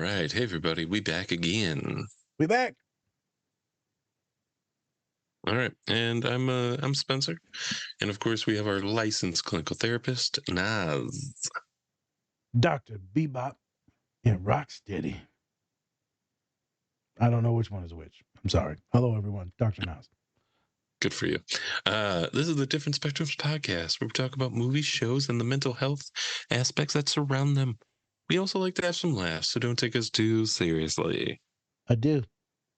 right. Hey, everybody. We back again. We back. All right. And I'm Spencer. And of course, we have our licensed clinical therapist, Naz. Dr. Bebop and Rocksteady. I don't know which one is which. I'm sorry. Hello, everyone. Dr. Nas. Good for you. This is the Different Spectrums podcast where we talk about movies, shows, and the mental health aspects that surround them. We also like to have some laughs, so don't take us too seriously. I do.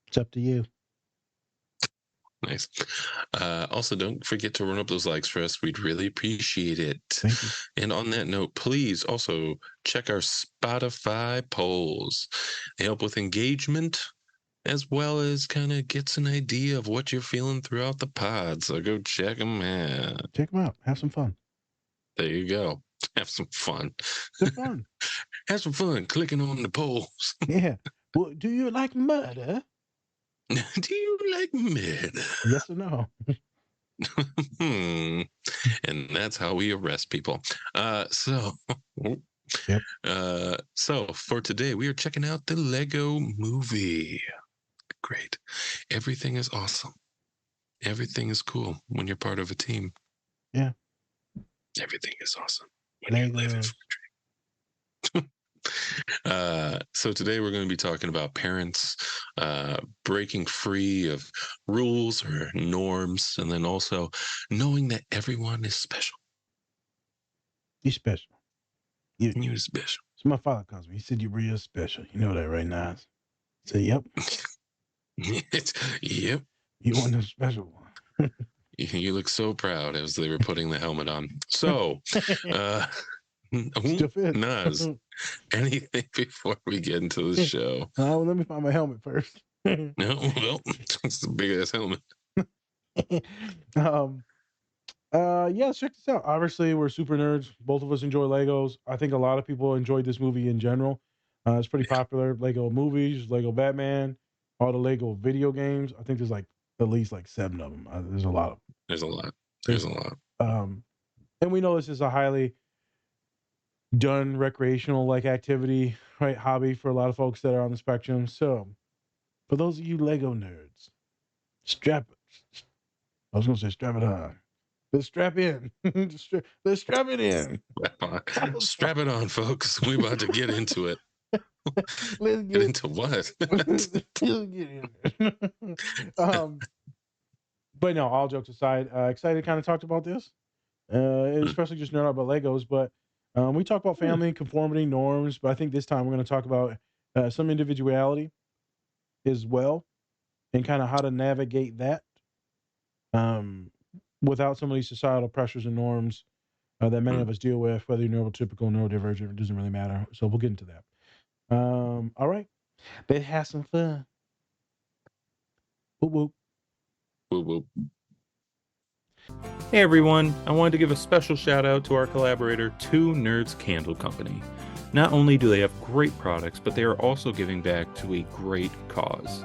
It's up to you. Nice. Also, don't forget to run up those likes for us. We'd really appreciate it. Thank you. And on that note, please also check our Spotify polls. They help with engagement as well as kind of gets an idea of what you're feeling throughout the pod. So go check them out. Check them out. Have some fun. There you go. Have some fun. It's fun. Have some fun clicking on the polls. Yeah. Well, do you like murder? Do you like murder? Yes or no? And that's how we arrest people. So for today, we are checking out the Lego movie. Great. Everything is awesome. Everything is cool when you're part of a team. Yeah. Everything is awesome when you're living for a dream. So today we're going to be talking about parents breaking free of rules or norms, and then also knowing that everyone is special. You're special. You're special. So my father calls me. He said, you're real special. You know that, right, Nas? I said, yep. Yep. You want the special one. You look so proud as they were putting the helmet on. So, Nas, anything before we get into the show? Let me find my helmet first. No, well, it's a big ass helmet. Yeah, check this out. Obviously, we're super nerds. Both of us enjoy Legos. I think a lot of people enjoyed this movie in general. It's pretty popular. Lego movies, Lego Batman, all the Lego video games. I think there's like at least like 7 of them. There's a lot of them. There's a lot. And we know this is a highly done recreational like activity, right? Hobby for a lot of folks that are on the spectrum. So for those of you Lego nerds, strap it on. Let's strap in. Let's strap it in. Strap it on, folks. We're about to get into it. Let's get into what? Let's get in it. But no, all jokes aside, excited to kind of talk about this. Especially just nerd out about Legos, but we talk about family, conformity, norms, but I think this time we're going to talk about some individuality as well and kind of how to navigate that without some of these societal pressures and norms that many of us deal with, whether you're neurotypical, neurodivergent, it doesn't really matter. So we'll get into that. All right. Let's have some fun. Whoop, whoop. Whoop, whoop. Hey everyone, I wanted to give a special shout out to our collaborator, Two Nerds Candle Company. Not only do they have great products, but they are also giving back to a great cause.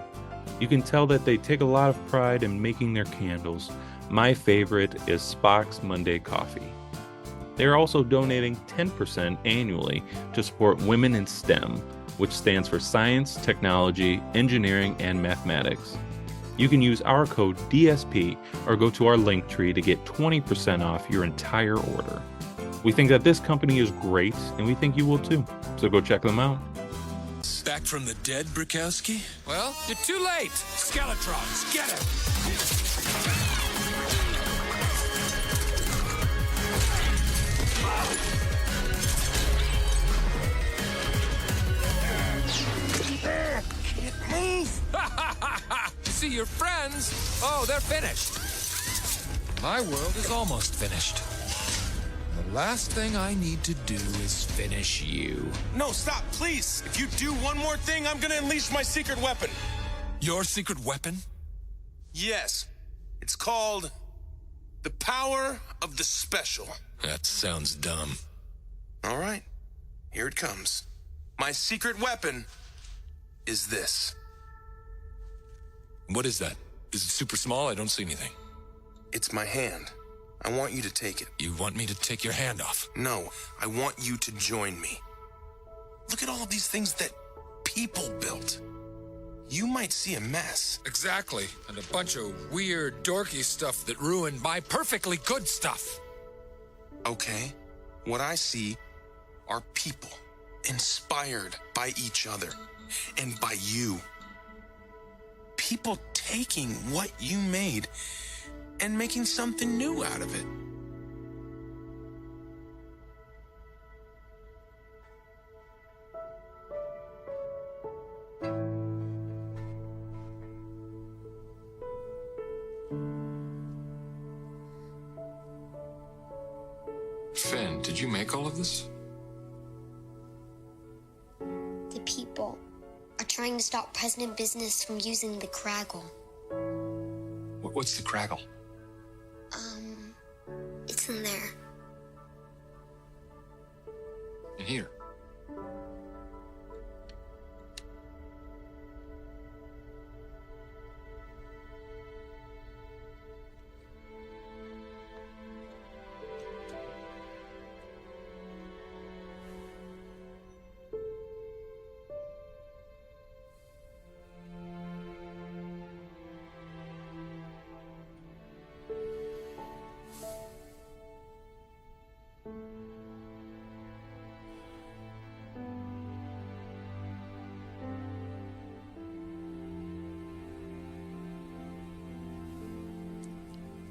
You can tell that they take a lot of pride in making their candles. My favorite is Spock's Monday Coffee. They are also donating 10% annually to support Women in STEM, which stands for Science, Technology, Engineering, and Mathematics. You can use our code DSP or go to our link tree to get 20% off your entire order. We think that this company is great, and we think you will too. So go check them out. Back from the dead, Bukowski? Well, you're too late. Skeletrons, get it! Can't move! See your friends? Oh, they're finished. My world is almost finished. The last thing I need to do is finish you. No, stop, please. If you do one more thing, I'm gonna unleash my secret weapon. Your secret weapon? Yes. It's called the power of the special. That sounds dumb. All right. Here it comes. My secret weapon is this. What is that? Is it super small? I don't see anything. It's my hand. I want you to take it. You want me to take your hand off? No, I want you to join me. Look at all of these things that people built. You might see a mess. Exactly. And a bunch of weird, dorky stuff that ruined my perfectly good stuff. Okay, what I see are people inspired by each other and by you. People taking what you made and making something new out of it. Finn, did you make all of this? The people are trying to stop President Business from using the Craggle. What's the Craggle? It's in there. In here.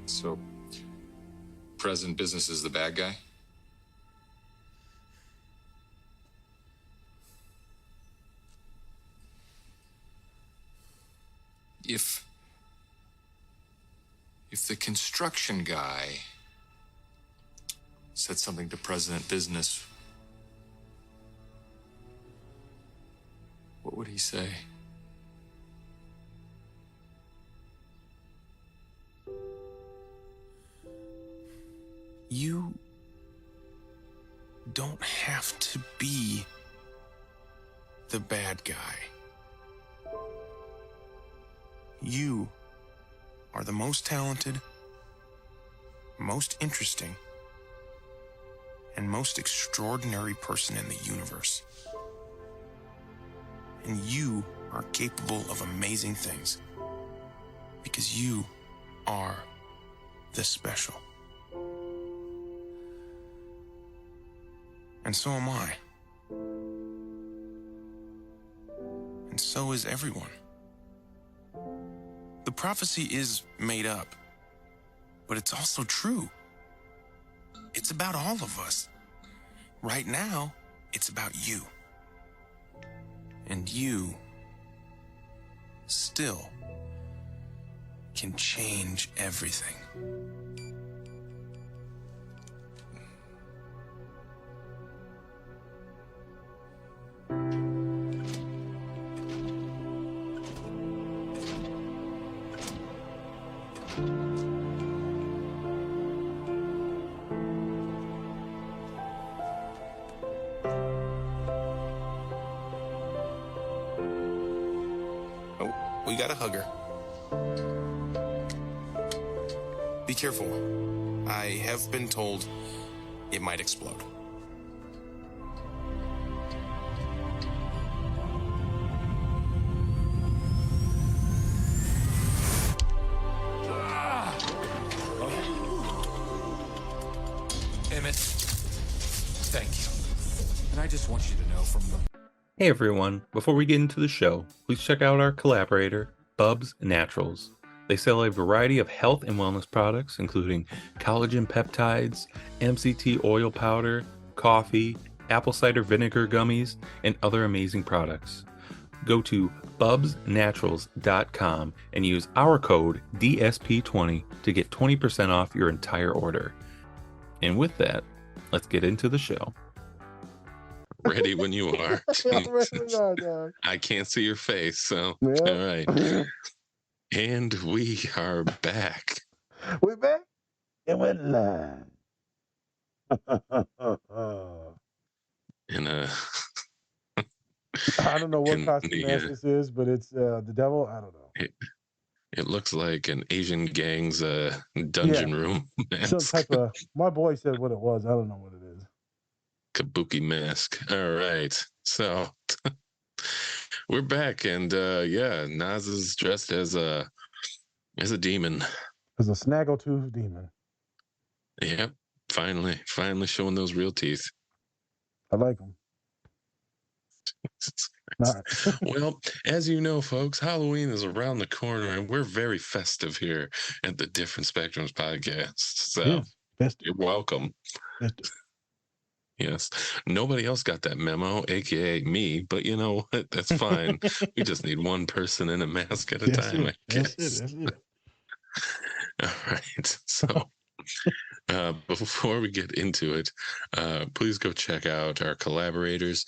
So, President Business is the bad guy? If the construction guy said something to President Business, what would he say? You don't have to be the bad guy. You are the most talented, most interesting, and most extraordinary person in the universe. And you are capable of amazing things because you are the special. And so am I. And so is everyone. The prophecy is made up, but it's also true. It's about all of us. Right now, it's about you. And you still can change everything. We got a hugger. Be careful. I have been told it might explode. Emmett, thank you. And I just want you to know from the... Hey everyone, before we get into the show, please check out our collaborator, Bubs Naturals. They sell a variety of health and wellness products, including collagen peptides, MCT oil powder, coffee, apple cider vinegar gummies, and other amazing products. Go to bubsnaturals.com and use our code DSP20 to get 20% off your entire order. And with that, let's get into the show. Ready when you are. Dog. I can't see your face, so Yeah. all right. And we are back. We're back and we're live. In a I don't know what in costume the, mask this is, but it's the devil. I don't know. it looks like an Asian gang's dungeon room Some mask. type of. My boy said what it was. I don't know what it is. Kabuki mask. All right. So We're back, and yeah, Nas is dressed as a demon. As a snaggletooth demon. Yep, finally showing those real teeth. I like them. Well, as you know, folks, Halloween is around the corner, and we're very festive here at the Different Spectrums podcast. So Yes, festive. you're welcome. Festive. Yes, nobody else got that memo, aka me. But you know what? That's fine. We just need one person in a mask at a time, I guess. That's it. All right. So before we get into it, please go check out our collaborators.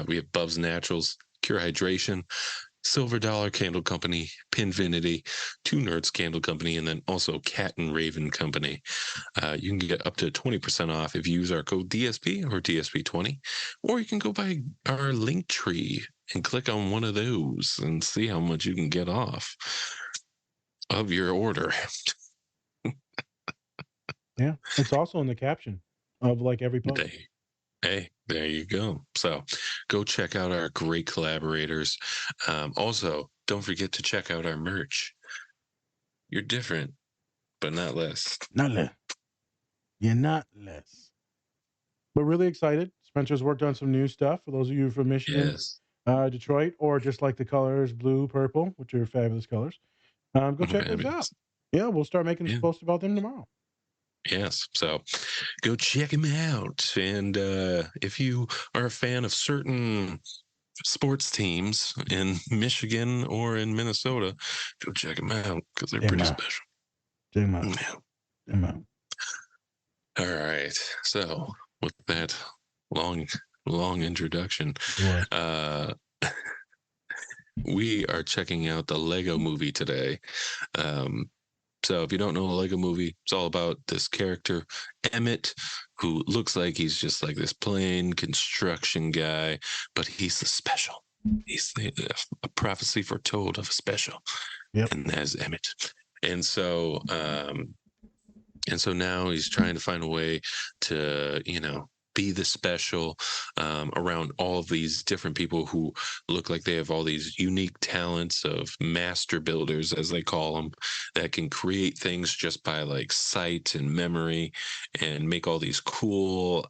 We have Bub's Naturals, Cure Hydration, Silver Dollar Candle Company, Pinfinity, Two Nerds Candle Company, and then also Cat and Raven Company. You can get up to 20% off if you use our code DSP or DSP20, or you can go by our link tree and click on one of those and see how much you can get off of your order. Yeah, it's also in the caption of like every post. Hey, there you go. So go check out our great collaborators. Also, don't forget to check out our merch. You're different, but not less. Not less. You're not less. But really excited. Spencer's worked on some new stuff for those of you from Michigan, Yes. Detroit, or just like the colors blue, purple, which are fabulous colors. Go check those out. Yeah, we'll start making some posts about them tomorrow. Yes. So go check them out. And if you are a fan of certain sports teams in Michigan or in Minnesota, go check them out because they're pretty special. Check them out. Check them out. All right. So with that long introduction, we are checking out the Lego movie today. So if you don't know the Lego movie, it's all about this character, Emmett, who looks like he's just like this plain construction guy, but he's the special. He's a prophecy foretold of a special. Yep. And that's Emmett. And so now he's trying to find a way to, be the special around all of these different people who look like they have all these unique talents of master builders, as they call them, that can create things just by like sight and memory and make all these cool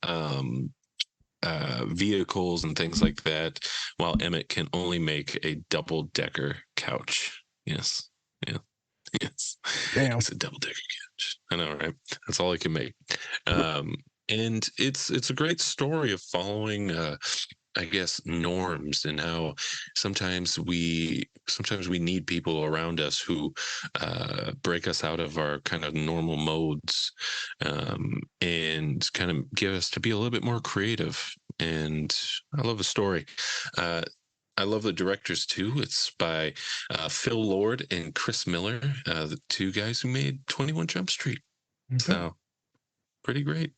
vehicles and things like that, while Emmett can only make a double-decker couch. Yes. Yeah. Yes. Damn. It's a double-decker couch. I know, right? That's all he can make. And it's a great story of following I guess norms, and how sometimes we need people around us who break us out of our kind of normal modes, and kind of give us to be a little bit more creative. And I love the story. I love the directors too. It's by Phil Lord and Chris Miller, the two guys who made 21 Jump Street. Okay. So pretty great.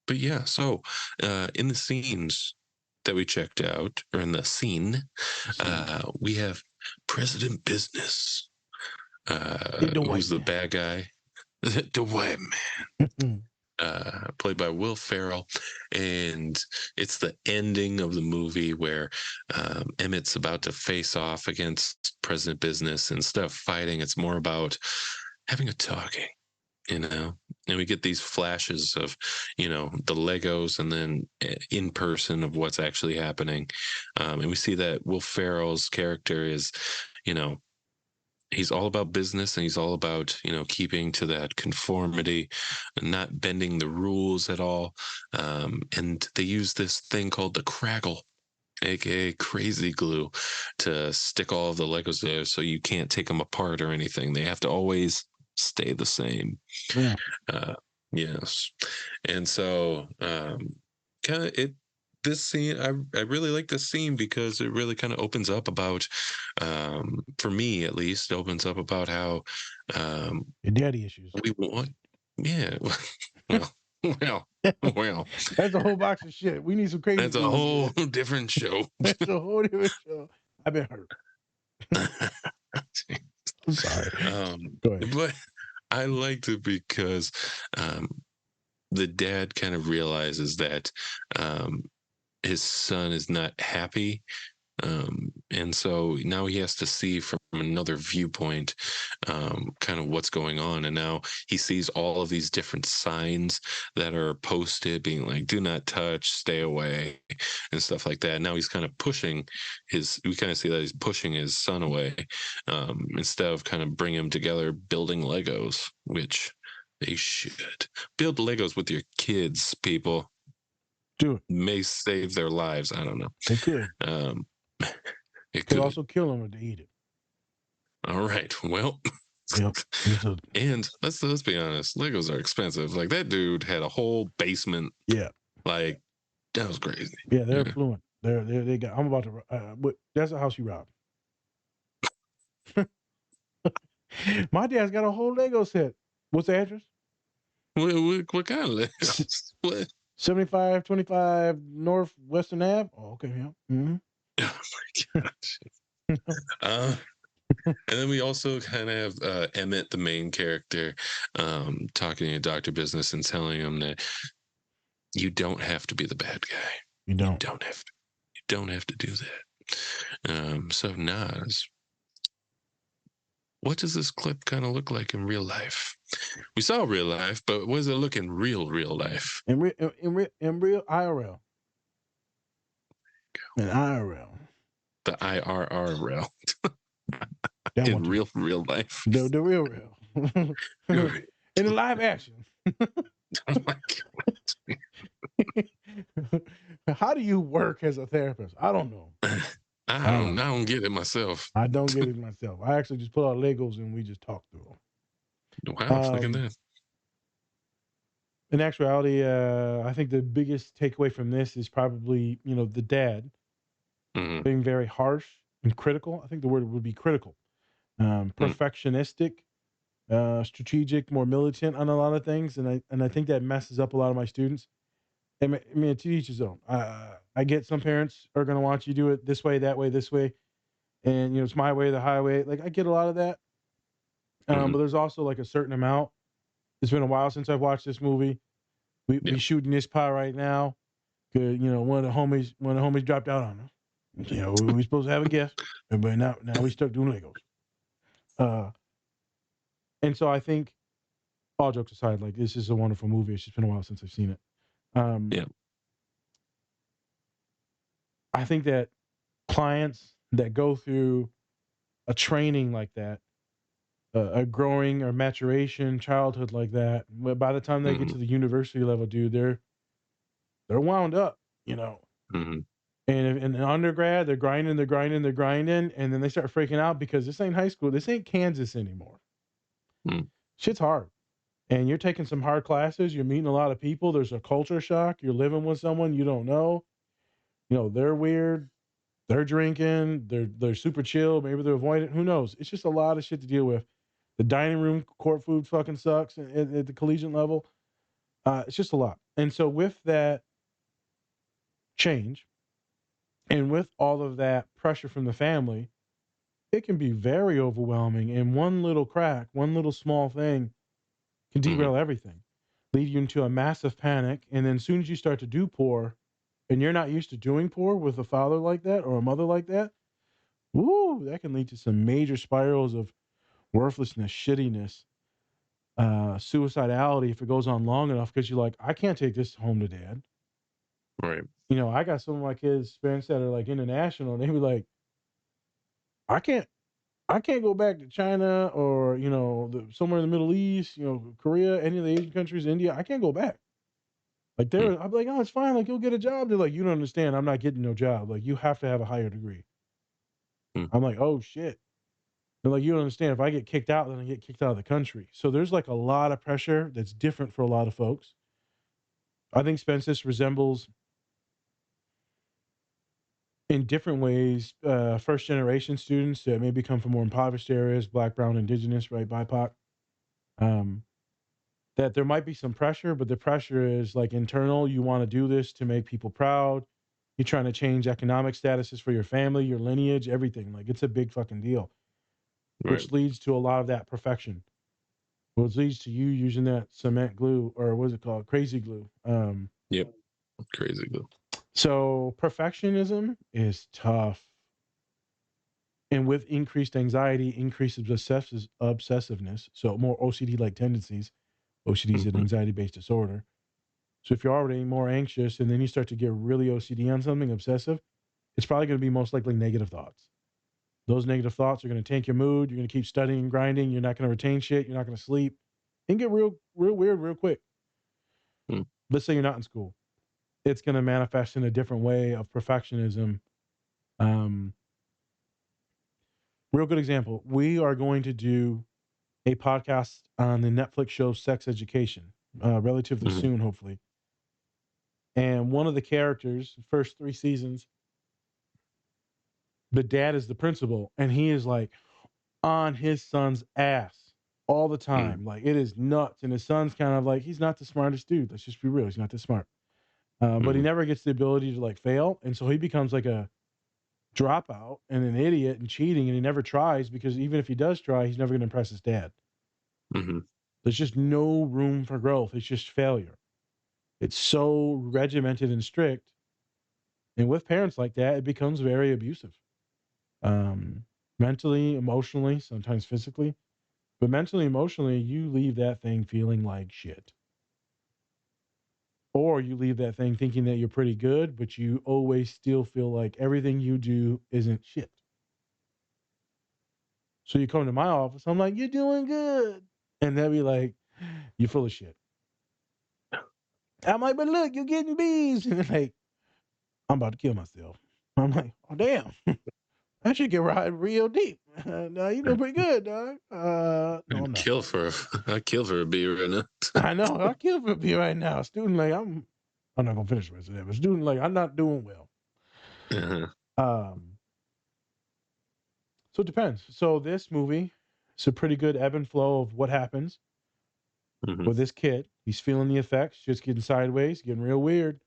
But yeah, so in the scenes that we checked out, or in the scene, we have President Business, who's the bad guy, the white man, played by Will Ferrell. And it's the ending of the movie where Emmett's about to face off against President Business. Instead of fighting, it's more about having a talking. And we get these flashes of, the Legos, and then in person of what's actually happening. And we see that Will Ferrell's character is, he's all about business, and he's all about, keeping to that conformity and not bending the rules at all. And they use this thing called the Craggle, aka crazy glue, to stick all of the Legos there, so you can't take them apart or anything. They have to always stay the same. Yeah. Yes. And so this scene, I really like this scene because it really kind of opens up about, for me at least, opens up about how your daddy issues. We want, yeah. Well. That's a whole box of shit. We need some crazy. That's a whole different show. That's a whole different show. I've been hurt. I'm sorry. Go ahead. But I liked it because the dad kind of realizes that his son is not happy. And so now he has to see from another viewpoint kind of what's going on. And now he sees all of these different signs that are posted being like, do not touch, stay away, and stuff like that. Now he's kind of pushing we kind of see that he's pushing his son away instead of kind of bring him together, building Legos, which they should build Legos with your kids, people. Do it. May save their lives. I don't know. They could. It Could could also kill them if they eat it. All right. Well, Yep. and let's be honest, Legos are expensive. Like that dude had a whole basement. Yeah. Like that was crazy. Yeah, they're affluent. They got. I'm about to. But that's a house you rob. My dad's got a whole Lego set. What's the address? What kind of Legos? What? 7525 North Western Ave. Oh, okay. Yeah. Mm-hmm. Oh my gosh. And then we also kind of have Emmett, the main character, talking to Dr. Business and telling him that you don't have to be the bad guy. You don't. You don't have to. You don't have to do that. So Nas, what does this clip kind of look like in real life? We saw real life, but what does it look in real life? In real IRL. In IRL. The IRRL. That in one too. real life. The real. In the live action. Oh my God. How do you work as a therapist? I don't know. I don't get it myself. I don't get it myself. I actually just pull out Legos and we just talk through them. Wow, look at that. In actuality, I think the biggest takeaway from this is probably, the dad being very harsh and critical. I think the word would be critical. Perfectionistic, strategic, more militant on a lot of things. And I think that messes up a lot of my students. I mean, to each his own. I get some parents are going to want you to do it this way, that way, this way. And, it's my way, the highway. Like, I get a lot of that. But there's also like a certain amount. It's been a while since I've watched this movie. We shooting this pie right now. Good, one of the homies dropped out on us. We supposed to have a guest, but now we stuck doing Legos. And so I think, all jokes aside, like this is a wonderful movie. It's just been a while since I've seen it. I think that clients that go through a training like that, a growing or maturation childhood like that, by the time they get to the university level, dude, they're wound up, And in undergrad, they're grinding, and then they start freaking out because this ain't high school, this ain't Kansas anymore. Shit's hard. And you're taking some hard classes, you're meeting a lot of people, there's a culture shock, you're living with someone you don't know. They're weird, they're drinking, they're super chill, maybe they're avoidant, who knows? It's just a lot of shit to deal with. The dining room court food fucking sucks at the collegiate level. It's just a lot. And so with that change and with all of that pressure from the family, it can be very overwhelming. And one little crack, one little small thing can derail everything, lead you into a massive panic. And then as soon as you start to do poor and you're not used to doing poor with a father like that or a mother like that, that can lead to some major spirals of worthlessness, shittiness, suicidality if it goes on long enough, because you're like, I can't take this home to dad. Right. I got some of my kids' parents that are like international, and they be like, I can't go back to China or, somewhere in the Middle East, Korea, any of the Asian countries, India. I can't go back. Like I'm like, oh, it's fine. Like, you'll get a job. They're like, you don't understand. I'm not getting no job. Like, you have to have a higher degree. I'm like, oh shit. They're like, you don't understand. If I get kicked out, then I get kicked out of the country. So there's like a lot of pressure that's different for a lot of folks. I think Spensis resembles, in different ways, first generation students that maybe come from more impoverished areas, Black, Brown, Indigenous, right, BIPOC. That there might be some pressure, but the pressure is like internal. You want to do this to make people proud. You're trying to change economic statuses for your family, your lineage, everything. Like, it's a big fucking deal. Which leads to a lot of that perfection, which leads to you using that cement glue, or what is it called? Crazy glue. Yep. Crazy glue. So perfectionism is tough. And with increased anxiety, increased obsessiveness, so more OCD-like tendencies. OCD is an Mm-hmm. anxiety-based disorder. So if you're already more anxious and then you start to get really OCD on something, obsessive, it's probably going to be most likely negative thoughts. Those negative thoughts are going to tank your mood. You're going to keep studying and grinding. You're not going to retain shit. You're not going to sleep. It can get real weird real quick. Mm. Let's say you're not in school. It's going to manifest in a different way of perfectionism. Um, Real good example. We are going to do a podcast on the Netflix show Sex Education relatively Mm-hmm. soon, hopefully. And one of the characters, first 3 seasons, the dad is the principal, and he is like on his son's ass all the Mm-hmm. time. Like it is nuts. And his son's kind of like, he's not the smartest dude. Let's just be real. He's not that smart. But he Mm-hmm. never gets the ability to like fail. And so he becomes like a dropout and an idiot and cheating. And he never tries because even if he does try, he's never going to impress his dad. Mm-hmm. There's just no room for growth. It's just failure. It's so regimented and strict. And with parents like that, it becomes very abusive. Mentally, emotionally, sometimes physically. But mentally, emotionally, you leave that thing feeling like shit. Or you leave that thing thinking that you're pretty good, but you always still feel like everything you do isn't shit. So you come to my office, I'm like, you're doing good. And they'll be like, you're full of shit. I'm like, but look, you're getting B's. And they're like, I'm about to kill myself. I'm like, oh, damn. I should get right real deep. No, you doing pretty good, dog. No, I'm not. I kill for a beer right now. I know. I'll kill for a beer right now. Student, like, I'm not going to finish the rest of that, but student, like, I'm not doing well. Uh-huh. Um, so it depends. So this movie, it's a pretty good ebb and flow of what happens Mm-hmm. with this kid. He's feeling the effects, just getting sideways, getting real weird.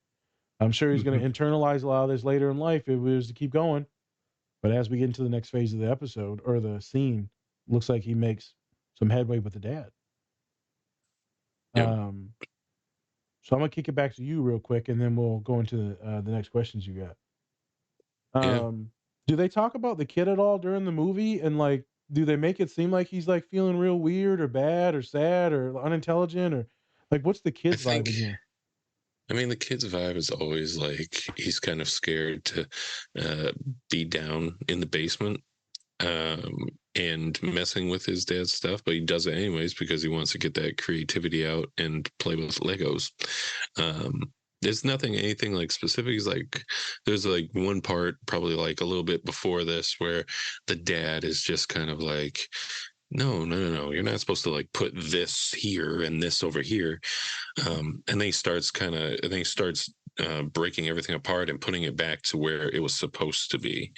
I'm sure he's going Mm-hmm. to internalize a lot of this later in life if it was to keep going. But as we get into the next phase of the episode or the scene, looks like he makes some headway with the dad. Yep. So I'm gonna kick it back to you real quick, and then we'll go into the next questions you got. Yeah. Do they talk about the kid at all during the movie? And like, do they make it seem like he's like feeling real weird or bad or sad or unintelligent or like what's the I kid's vibe think. in here? I mean, the kid's vibe is always like he's kind of scared to uh, be down in the basement and messing with his dad's stuff, but he does it anyways because he wants to get that creativity out and play with Legos. Um, there's anything like specific. He's like, there's like one part, probably like a little bit before this, where the dad is just kind of like, no, no, no, no, you're not supposed to like put this here and this over here. And then he starts breaking everything apart and putting it back to where it was supposed to be,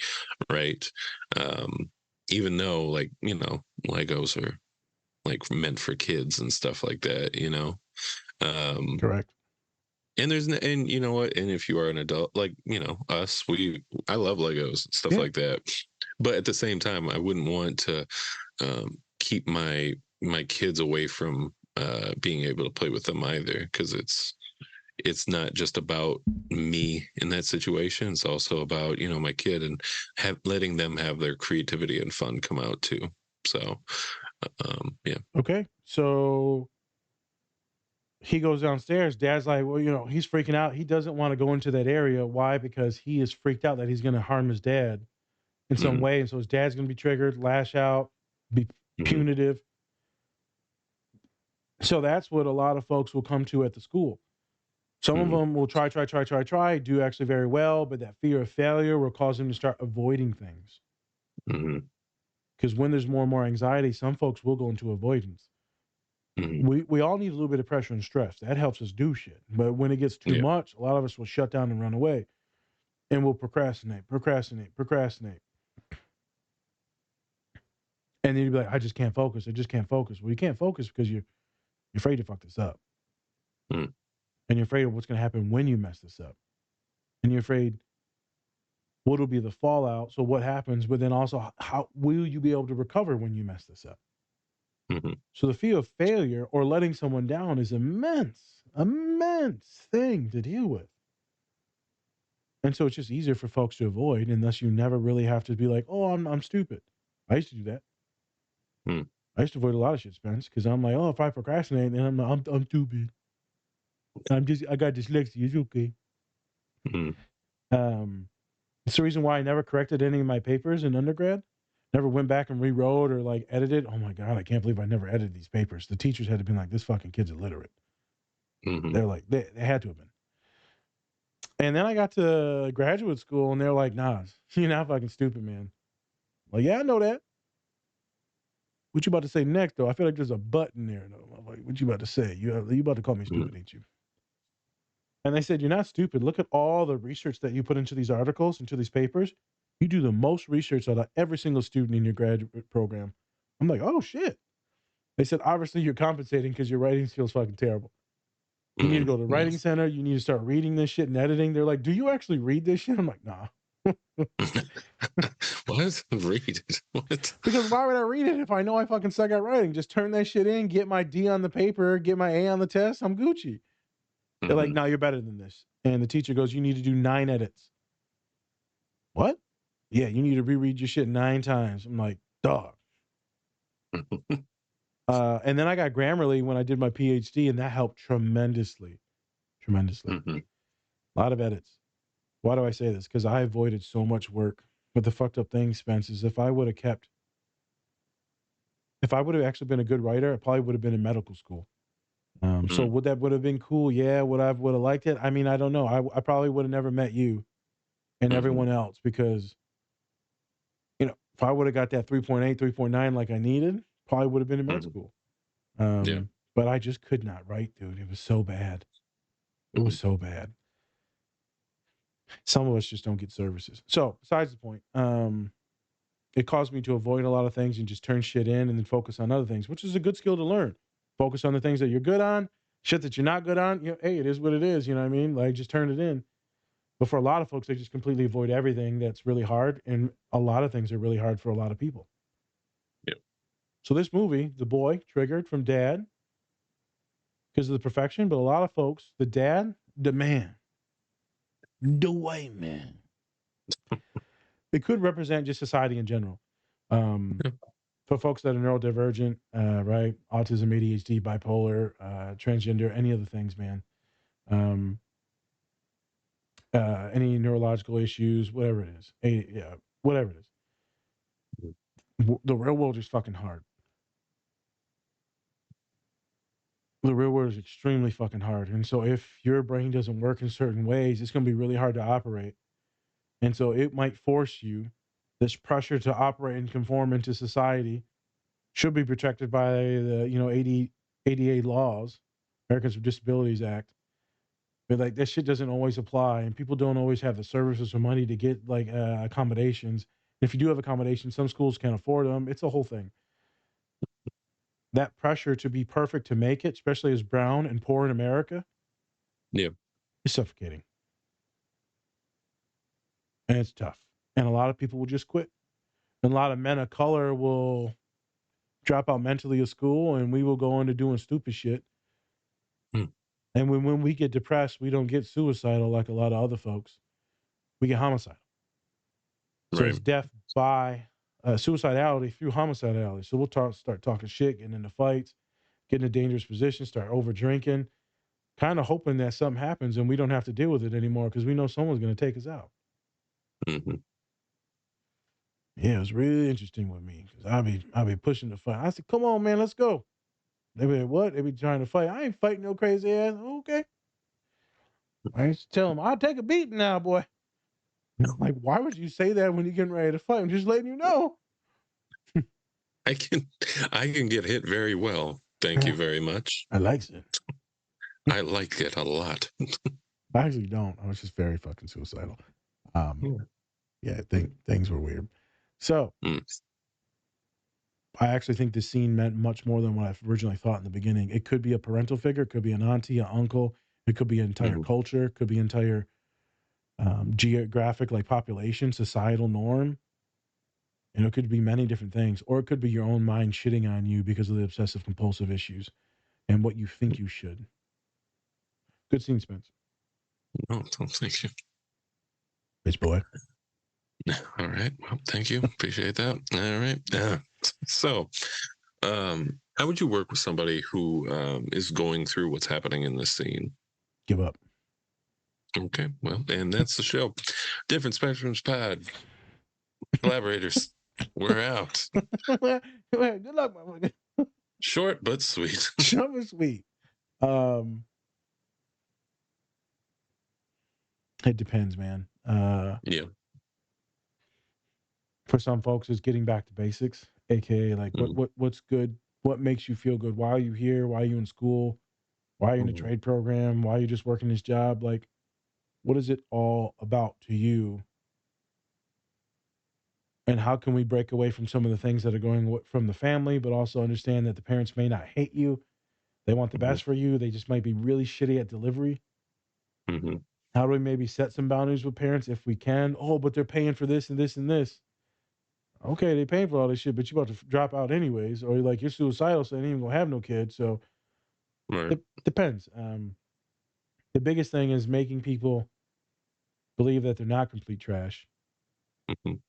right? Um, Even though, like, Legos are like meant for kids and stuff like that, um Correct. and you know what, and if you are an adult like us, I love Legos and stuff Yeah. like that, but at the same time I wouldn't want to keep my kids away from being able to play with them either, because it's not just about me in that situation. It's also about my kid and letting them have their creativity and fun come out too. So yeah. Okay. So he goes downstairs. Dad's like, well, he's freaking out. He doesn't want to go into that area. Why? Because he is freaked out that he's going to harm his dad in some Mm-hmm. way. And so his dad's going to be triggered, lash out, be Mm-hmm. punitive. So that's what a lot of folks will come to at the school. Some of Mm-hmm. them will try, do actually very well, but that fear of failure will cause them to start avoiding things. Mm-hmm. Because when there's more and more anxiety, some folks will go into avoidance. Mm-hmm. We all need a little bit of pressure and stress. That helps us do shit. But when it gets too Yeah. much, a lot of us will shut down and run away. And we'll procrastinate. And then you'll be like, I just can't focus. Well, you can't focus because you're afraid to fuck this up. Mm. And you're afraid of what's going to happen when you mess this up. And you're afraid what will be the fallout. So what happens, but then also how will you be able to recover when you mess this up? Mm-hmm. So the fear of failure or letting someone down is immense thing to deal with. And so it's just easier for folks to avoid, unless you never really have to be like, oh, I'm stupid. I used to do that. Hmm. I used to avoid a lot of shit, Spence, because I'm like, oh, if I procrastinate, then I'm stupid. I got dyslexia. It's okay. Hmm. It's the reason why I never corrected any of my papers in undergrad. Never went back and rewrote or like edited. Oh my God, I can't believe I never edited these papers. The teachers had to be like, this fucking kid's illiterate. Hmm. They're like, they had to have been. And then I got to graduate school and they're like, nah, you're not fucking stupid, man. Like, yeah, I know that. What you about to say next, though? I feel like there's a button there, though. I'm like, what you about to say? You about to call me stupid, ain't you? And they said, you're not stupid. Look at all the research that you put into these articles, into these papers. You do the most research out of every single student in your graduate program. I'm like, oh, shit. They said, obviously, you're compensating because your writing skills fucking terrible. You need to go to the writing center. You need to start reading this shit and editing. They're like, do you actually read this shit? I'm like, nah. What? Read it. What? Because why would I read it if I know I fucking suck at writing? Just turn that shit in, get my D on the paper, get my A on the test. I'm Gucci. They're like, no, you're better than this. And the teacher goes, you need to do 9 edits. What? Yeah, you need to reread your shit 9 times. I'm like, dog. And then I got Grammarly when I did my PhD, and that helped tremendously. Tremendously. A lot of edits. Why do I say this? Because I avoided so much work. But the fucked up thing, Spence, is if I would have actually been a good writer, I probably would have been in medical school. So would have been cool? Yeah. Would have liked it? I mean, I don't know. I probably would have never met you and everyone else because, if I would have got that 3.8, 3.9 like I needed, probably would have been in med school. But I just could not write, dude. It was so bad. It was so bad. Some of us just don't get services. So besides the point, it caused me to avoid a lot of things and just turn shit in and then focus on other things, which is a good skill to learn. Focus on the things that you're good on, shit that you're not good on. Hey, it is what it is. You know what I mean? Like, just turn it in. But for a lot of folks, they just completely avoid everything that's really hard. And a lot of things are really hard for a lot of people. Yeah. So this movie, the boy triggered from dad because of the perfection. But a lot of folks, the dad, the man, the white man. It could represent just society in general. For folks that are neurodivergent, right? Autism, ADHD, bipolar, transgender, any of the things, man. Any neurological issues, whatever it is. Whatever it is. The real world is fucking hard. The real world is extremely fucking hard. And so if your brain doesn't work in certain ways, it's going to be really hard to operate. And so it might force you, this pressure to operate and conform into society should be protected by the, ADA laws, Americans with Disabilities Act. But like that shit doesn't always apply, and people don't always have the services or money to get like accommodations. If you do have accommodations, some schools can't afford them. It's a whole thing. That pressure to be perfect to make it, especially as brown and poor in America, is suffocating. And it's tough. And a lot of people will just quit. And a lot of men of color will drop out mentally of school, and we will go into doing stupid shit. And when we get depressed, we don't get suicidal like a lot of other folks. We get homicidal. So it's death by suicidality through homicidality. So we'll start talking shit, getting into fights, getting in dangerous positions, start over drinking, kind of hoping that something happens and we don't have to deal with it anymore because we know someone's going to take us out. Yeah, it was really interesting with me because I'll be pushing the fight. I said, "Come on, man, let's go." They be like, "What?" They be trying to fight. I ain't fighting no crazy ass. Okay. I used to tell them, "I'll take a beating now, boy." Like, why would you say that when you're getting ready to fight? I'm just letting you know. I can get hit very well. Thank you very much. I like it. I like it a lot. I actually don't. I was just very fucking suicidal. Yeah, I think things were weird. So I actually think this scene meant much more than what I originally thought in the beginning. It could be a parental figure, it could be an auntie, an uncle, it could be an entire culture, it could be entire geographic, like population, societal norm. And it could be many different things, or it could be your own mind shitting on you because of the obsessive compulsive issues and what you think you should. Good scene, Spence. Oh, thank you. Bitch boy. All right. Well, thank you. Appreciate that. All right. So, how would you work with somebody who is going through what's happening in this scene? Give up. Okay. Well, and that's the show. Different Spectrums Pod. Collaborators, we're out. Good luck, motherfucker. Short but sweet. Short but sweet. It depends, man. Yeah. For some folks, it's getting back to basics, aka like what's good, what makes you feel good. Why are you here? Why are you in school? Why are you in a trade program? Why are you just working this job? Like, what is it all about to you? And how can we break away from some of the things that are going from the family, but also understand that the parents may not hate you. They want the best for you. They just might be really shitty at delivery. How do we maybe set some boundaries with parents if we can? Oh, but they're paying for this and this and this. Okay, they paying for all this shit, but you're about to drop out anyways. Or like you're suicidal, so they ain't even gonna have no kids. So it depends. The biggest thing is making people believe that they're not complete trash. And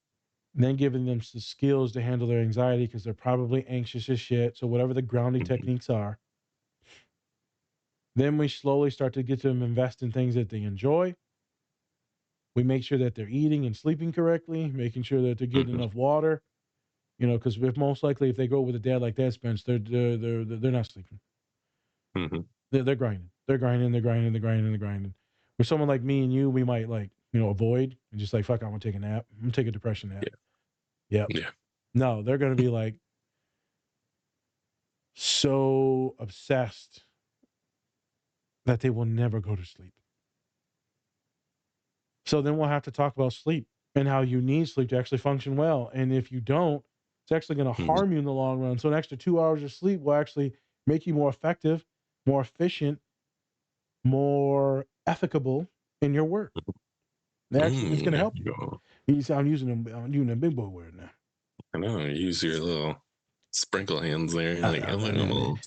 then giving them the skills to handle their anxiety because they're probably anxious as shit. So whatever the grounding techniques are. Then we slowly start to get them invest in things that they enjoy. We make sure that they're eating and sleeping correctly, making sure that they're getting enough water. You know, because most likely if they go with a dad like that, Spence, they're not sleeping. They're grinding. They're grinding. They're grinding. They're grinding. They're grinding. With someone like me and you, we might avoid and just like, fuck, I'm gonna take a nap. I'm gonna take a depression nap. Yep. Yeah. No, they're gonna be like so obsessed that they will never go to sleep. So then we'll have to talk about sleep and how you need sleep to actually function well. And if you don't, it's actually going to harm you in the long run. So an extra 2 hours of sleep will actually make you more effective, more efficient, more ethical in your work. Actually, it's going to help you. I'm using a big boy word now. I know. Use your little sprinkle hands there. Like, ethical.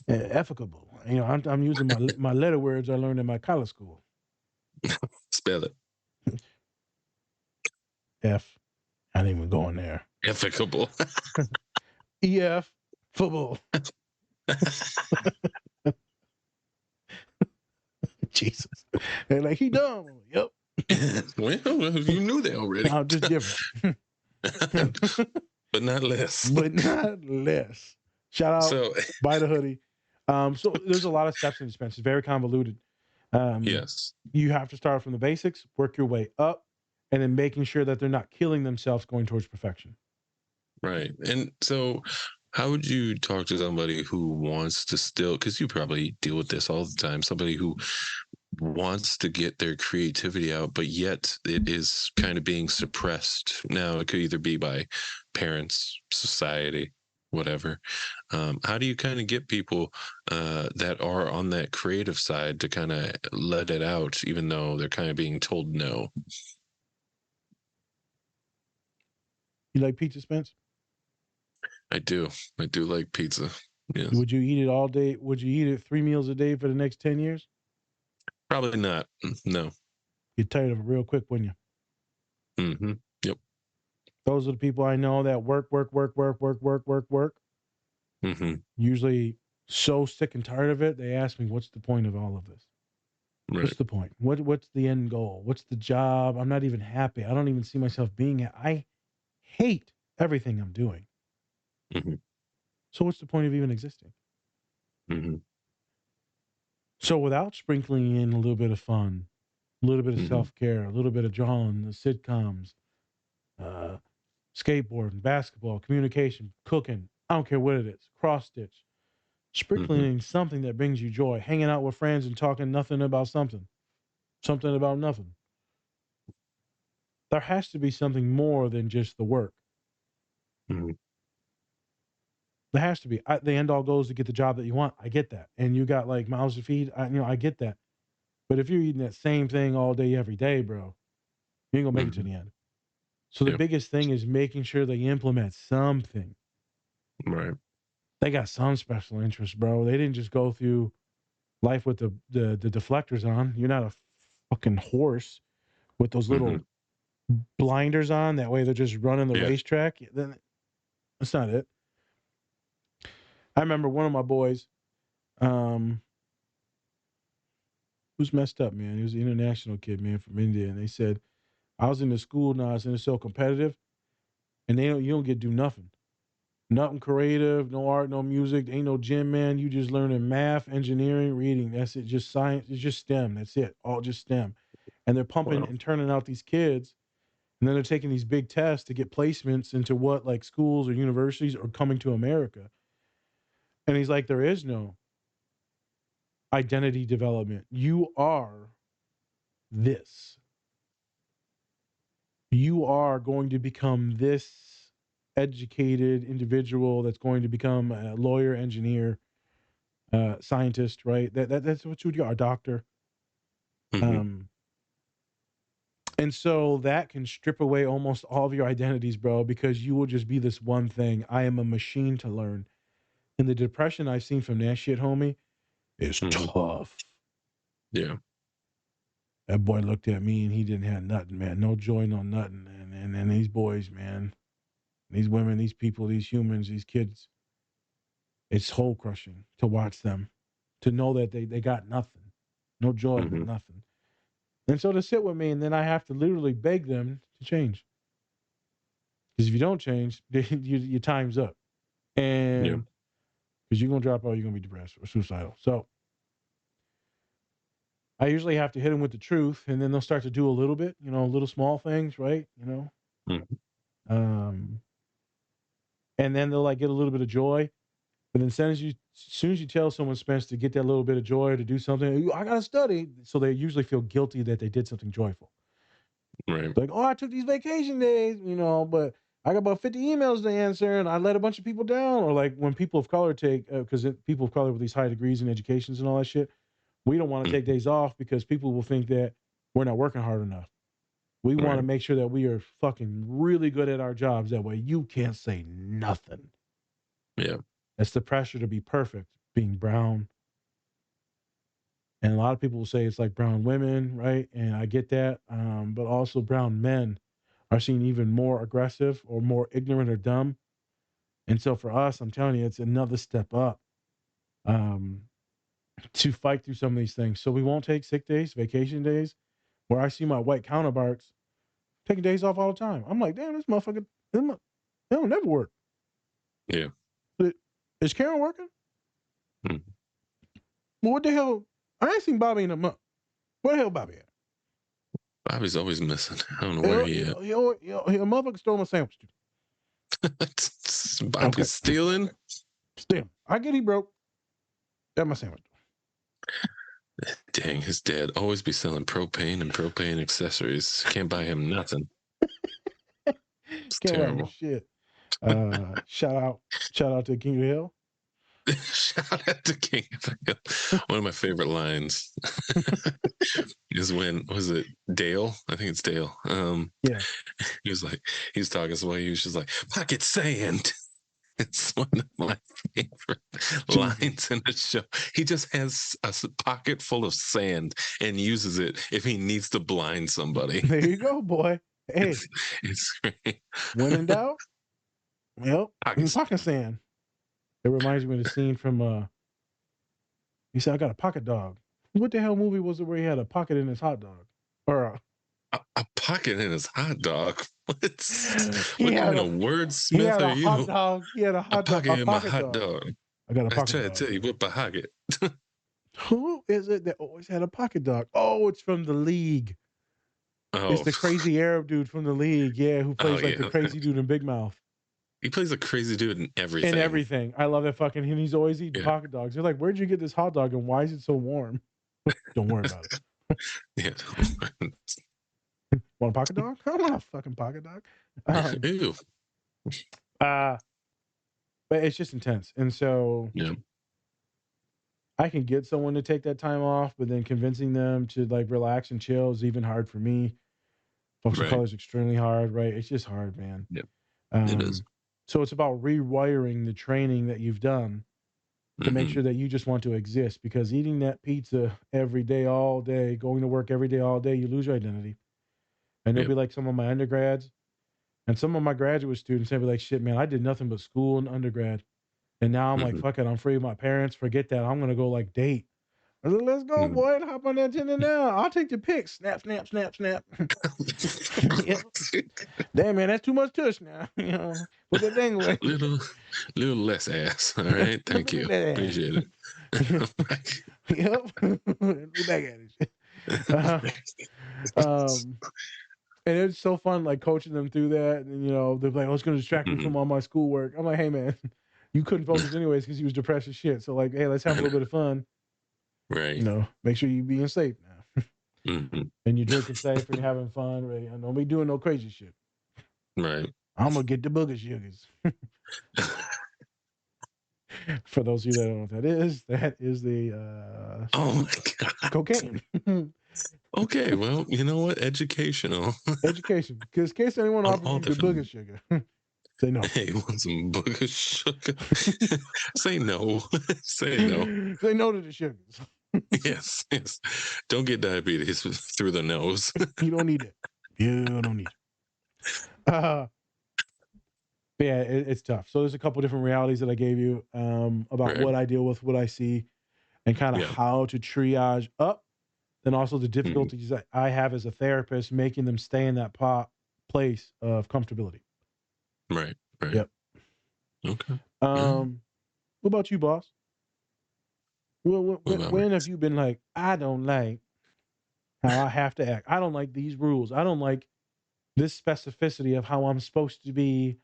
You know, I'm using my letter words I learned in my college school. Spell it. F. I didn't even go in there. Efficable. EF. Football. Jesus. They're like, he dumb. Yep. Well, you knew that already. I'm just different. But not less. But not less. Shout out, buy the hoodie. So there's a lot of steps in dispense. It's very convoluted. Yes. You have to start from the basics, work your way up, and then making sure that they're not killing themselves going towards perfection. Right. And so how would you talk to somebody who wants to still, because you probably deal with this all the time, somebody who wants to get their creativity out, but yet it is kind of being suppressed. Now, it could either be by parents, society, whatever. How do you kind of get people that are on that creative side to kind of let it out, even though they're kind of being told no? You like pizza, Spence? I do. I do like pizza. Yes. Would you eat it all day? Would you eat it 3 meals a day for the next 10 years? Probably not. No. You're tired of it real quick, wouldn't you? Yep. Those are the people I know that work. Usually so sick and tired of it, they ask me, what's the point of all of this? Right. What's the point? What's the end goal? What's the job? I'm not even happy. I don't even see myself being here. I hate everything I'm doing. So what's the point of even existing? So without sprinkling in a little bit of fun, a little bit of self-care, a little bit of drawing, the sitcoms, skateboarding, basketball, communication, cooking, I don't care what it is, cross-stitch, sprinkling in something that brings you joy, hanging out with friends and talking nothing about something about nothing. There has to be something more than just the work. There has to be. The end all goes to get the job that you want. I get that. And you got like mouths to feed. I get that. But if you're eating that same thing all day, every day, bro, you ain't going to make it to the end. So the biggest thing is making sure they implement something. Right. They got some special interest, bro. They didn't just go through life with the deflectors on. You're not a fucking horse with those little blinders on. That way they're just running the Yeah. racetrack. Then that's not it. I remember one of my boys, who's messed up, man. He was an international kid, man, from India. And they said, I was in the school now, and it's so competitive, and you don't get to do nothing. Nothing creative, no art, no music. Ain't no gym, man. You just learning math, engineering, reading. That's it. Just science. It's just STEM. That's it. All just STEM. And they're pumping Wow. and turning out these kids. And then they're taking these big tests to get placements into what like schools or universities are coming to America. And he's like, there is no identity development. You are this. You are going to become this educated individual that's going to become a lawyer, engineer, scientist, right? That's what you are, a doctor. Mm-hmm. And so that can strip away almost all of your identities, bro, because you will just be this one thing. I am a machine to learn. And the depression I've seen from that shit, homie, is Mm-hmm. tough. Yeah. That boy looked at me and he didn't have nothing, man. No joy, no nothing. And these boys, man, these women, these people, these humans, these kids, it's soul crushing to watch them, to know that they got nothing. No joy, no Mm-hmm. nothing. And so to sit with me, and then I have to literally beg them to change. Because if you don't change, your time's up. Yeah. And because you're going to drop out, you're going to be depressed or suicidal. So I usually have to hit them with the truth, and then they'll start to do a little bit, little small things, right? Mm-hmm. Um, and then they'll like get a little bit of joy. But then as soon as you tell someone, Spence, to get that little bit of joy to do something, I got to study. So they usually feel guilty that they did something joyful. Right. Like, oh, I took these vacation days, but I got about 50 emails to answer and I let a bunch of people down. Or like when people of color take, because people of color with these high degrees and educations and all that shit, we don't want to take Mm-hmm. days off because people will think that we're not working hard enough. We want to Right. make sure that we are fucking really good at our jobs. That way you can't say nothing. Yeah. That's the pressure to be perfect, being brown. And a lot of people will say it's like brown women, right? And I get that. But also brown men are seen even more aggressive or more ignorant or dumb. And so for us, I'm telling you, it's another step up um, to fight through some of these things. So we won't take sick days, vacation days, where I see my white counterparts taking days off all the time. I'm like, damn, this motherfucker, they don't never work. Yeah. But is Karen working? Mm-hmm. Well, what the hell? I ain't seen Bobby in a month. Where the hell Bobby at? Bobby's always missing. I don't know where he at. A motherfucker stole my sandwich. Okay. Bobby's stealing. Still, I get he broke. That's my sandwich. Dang, his dad always be selling propane and propane accessories. Can't buy him nothing. It's Can't buy me terrible. shit. Shout out to King of the Hill. Shout out to King of the Hill. One of my favorite lines is when, was it Dale? I think it's Dale. Yeah. He was talking some way. He was just like, pocket sand. It's one of my favorite lines in the show. He just has a pocket full of sand and uses it if he needs to blind somebody. There you go, boy. Hey, it's great. when in doubt, well, Pockets. pocket sand. It reminds me of the scene from he said, I got a pocket dog. What the hell movie was it where he had a pocket in his hot dog? Or A pocket in his hot dog. What he kind had of he wordsmith had are a hot you? dog. He had a A hot dog, pocket a in my pocket hot dog. dog. I got a I pocket try to dog. tell you what pocket. Who is it that always had a pocket dog? Oh, it's from the League. It's Oh, the crazy Arab dude from the League, yeah, who oh plays like the yeah. crazy dude in Big Mouth. He plays a crazy dude in And everything. everything. I love that fucking him. He's always eating Yeah, pocket dogs. They're like, where'd you get this hot dog and why is it so warm? Don't worry about it. yeah. Want a pocket dog? I want a fucking pocket dog. Ew. But it's just intense. And so Yeah. I can get someone to take that time off, but then convincing them to like relax and chill is even hard for me. Folks of Right. color is extremely hard, right? It's just hard, man. Yep. It is. So it's about rewiring the training that you've done to make Mm-hmm. sure that you just want to exist, because eating that pizza every day, all day, going to work every day, all day, you lose your identity. And there'll Yep. be like some of my undergrads and some of my graduate students. They'll be like, shit, man, I did nothing but school and undergrad. And now I'm like, Mhm. fuck it, I'm free of my parents. Forget that. I'm gonna go like date. I was like, let's go, Mhm. boy. Hop on that Tinder now. I'll take the pics. Snap, snap, snap, snap. Yep. Damn, man, that's too much tush now. You know, put that thing away. little less ass. All right. Thank Look you. at that Appreciate it. ass. Yep. Look back at it. Uh, um, and it's so fun, like coaching them through that. And they're like, "Oh, it's going to distract me Mhm. from all my schoolwork." I'm like, "Hey, man, you couldn't focus anyways because you was depressed as shit. So like, hey, let's have a little bit of fun. Right. Make sure you being safe now, Mhm. and you're drinking safe and you're having fun. Right? And don't be doing no crazy shit. Right. I'm gonna get the booger sugars." For those of you that don't know what that is the Oh my God. cocaine. Okay. Well, you know what? Educational Education. Because in case anyone on offers all you the booger different. sugar, say no. Hey, want some booger sugar? Say no. Say no. Say no to the sugars. Yes. Yes. Don't get diabetes through the nose. You don't need it. You don't need it. But yeah, it's tough. So there's a couple different realities that I gave you about Right. what I deal with, what I see, and kind of Yeah. how to triage up. Then also the Mhm. difficulties that I have as a therapist, making them stay in that place of comfortability. Right. Right. Yep. Okay. Yeah. What about you, boss? When, What when, about me? when have you been like, I don't like how I have to act. I don't like these rules. I don't like this specificity of how I'm supposed to be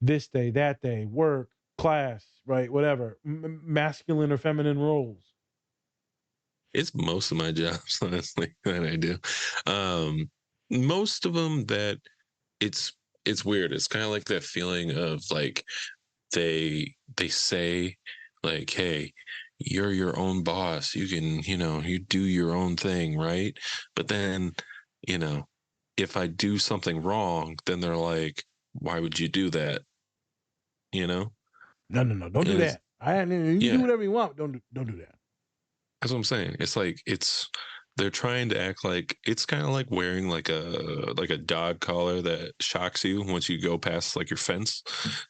this day, that day, work, class, right? Whatever, masculine or feminine roles. It's most of my jobs, honestly, that I do. Um, Most of them that it's it's weird. It's kind of like that feeling of like they say like, "Hey, you're your own boss. You can, you do your own thing, right?" But then, you know, if I do something wrong, then they're like, "Why would you do that?" You know? No, no, no, don't do And that. You can do yeah, whatever you want. Don't do that. that's what I'm saying. It's like they're trying to act like it's kind of like wearing like a dog collar that shocks you once you go past like your fence,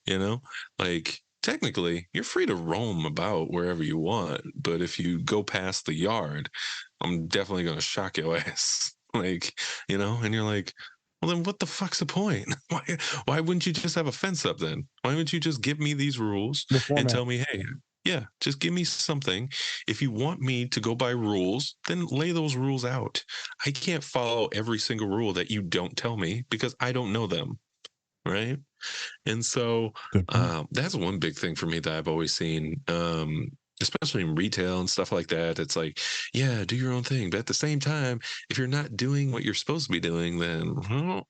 you know? Like technically, you're free to roam about wherever you want, but if you go past the yard, I'm definitely going to shock your ass. Like, and you're like, well then what the fuck's the point? Why wouldn't you just have a fence up then? Why wouldn't you just give me these rules The and format. tell me, "Hey, yeah, just give me something. If you want me to go by rules, then lay those rules out. I can't follow every single rule that you don't tell me because I don't know them." Right. And so Good point. that's one big thing for me that I've always seen, especially in retail and stuff like that. It's like, yeah, do your own thing. But at the same time, if you're not doing what you're supposed to be doing, then, well,